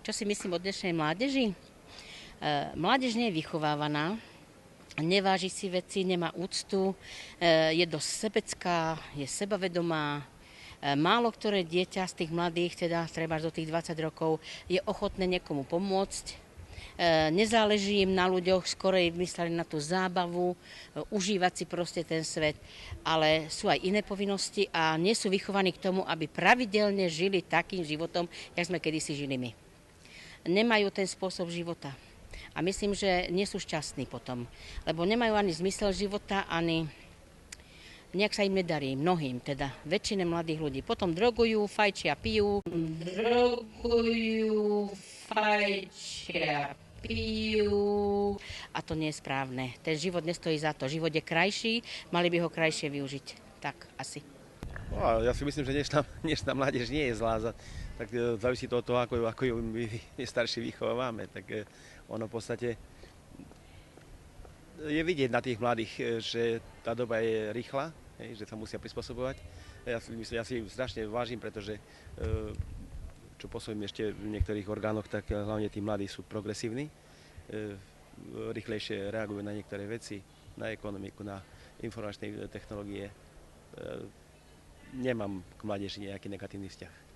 Čo si myslím o dnešnej mládeži? Mládež nie je vychovávaná, neváži si veci, nemá úctu, je dosť sebecká, je sebavedomá. Málo ktoré dieťa z tých mladých, teda treba do tých 20 rokov, je ochotné niekomu pomôcť. Nezáleží im na ľuďoch, skorej mysleli na tú zábavu, užívať si proste ten svet, ale sú aj iné povinnosti a nie sú vychovaní k tomu, aby pravidelne žili takým životom, jak sme kedysi žili my. Nemajú ten spôsob života a myslím, že nie sú šťastní potom, lebo nemajú ani zmysel života, ani nejak sa im nedarí, mnohým, teda väčšine mladých ľudí. Potom drogujú, fajčia, pijú. A to nie je správne. Ten život nestojí za to. Život je krajší, mali by ho krajšie využiť. Tak, asi. No, ja si myslím, že dnešná mládež nie je zlá. Tak závisí to od toho, ako ju my starší vychovávame. Tak ono v podstate je vidieť na tých mladých, že tá doba je rýchla, že sa musia prispôsobovať. Ja si strašne vážim, pretože čo pôsobím ešte v niektorých orgánoch, tak hlavne tí mladí sú progresívni, rýchlejšie reagujú na niektoré veci, na ekonomiku, na informačné technológie. Nemám k mládeži nejaký negatívny vzťah.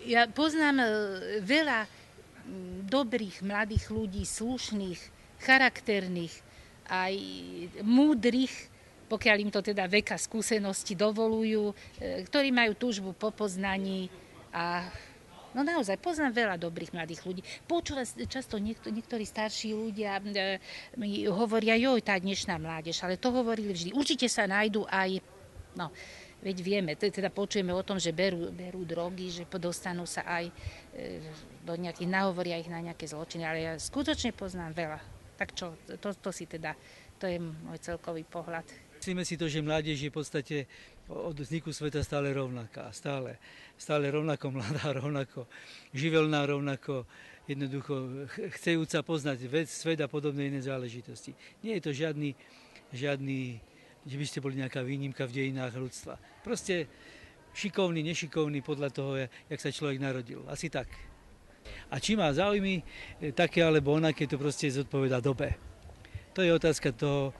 Ja poznám veľa dobrých mladých ľudí, slušných, charakterných, aj múdrych, pokiaľ im to teda vek a skúsenosti dovolujú, ktorí majú túžbu po poznaní a no naozaj poznám veľa dobrých mladých ľudí. Často niektorí starší ľudia mi hovoria, joj, tá dnešná mládež, ale to hovorili vždy. Určite sa nájdu aj, no, veď vieme, teda počujeme o tom, že berú drogy, že dostanú sa aj do nejakých, nahovoria ich na nejaké zločiny, ale ja skutočne poznám veľa. Tak čo, to si teda, to je môj celkový pohľad. Myslíme si to, že mládež je v podstate od vzniku sveta stále rovnaká. Stále rovnako mladá, rovnako živelná, rovnako jednoducho chcejúca poznať svet a podobné iné záležitosti. Nie je to žiadny, že by ste boli nejaká výnimka v dejinách ľudstva. Proste šikovný, nešikovný podľa toho, jak sa človek narodil. Asi tak. A či má záujmy také alebo onaké, to proste zodpovedá dobe. To je otázka toho,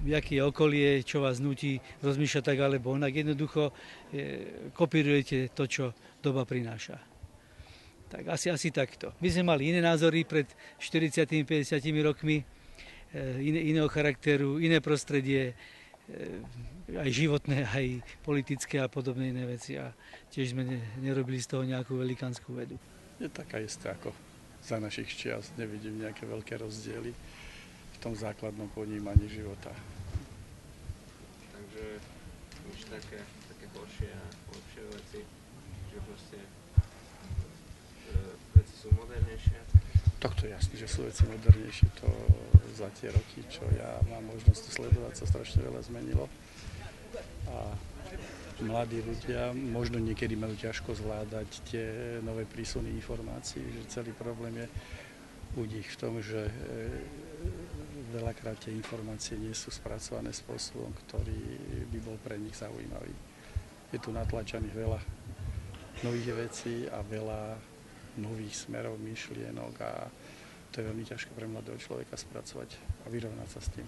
aké je okolie, čo vás nutí rozmýšľať tak alebo onak. Jednoducho kopírujete to, čo doba prináša. Tak asi takto. My sme mali iné názory pred 40-50 rokmi, iného charakteru, iné prostredie, aj životné, aj politické a podobné iné veci. A tiež sme nerobili z toho nejakú velikánsku vedu. Je taká istá ako za našich čias. Nevidím nejaké veľké rozdiely v tom základnom ponímaní života. Takže už také horšie veci, že proste veci sú modernejšie. Tak to je jasné, že sú veci modernejšie. To za tie roky, čo ja mám možnosť sledovať, sa strašne veľa zmenilo. A mladí ľudia možno niekedy majú ťažko zvládať tie nové prísuny informácií, že celý problém je u nich v tom, že veľakrát tie informácie nie sú spracované spôsobom, ktorý by bol pre nich zaujímavý. Je tu natlačaných veľa nových vecí a veľa nových smerov, myšlienok a to je veľmi ťažké pre mladého človeka spracovať a vyrovnať sa s tým.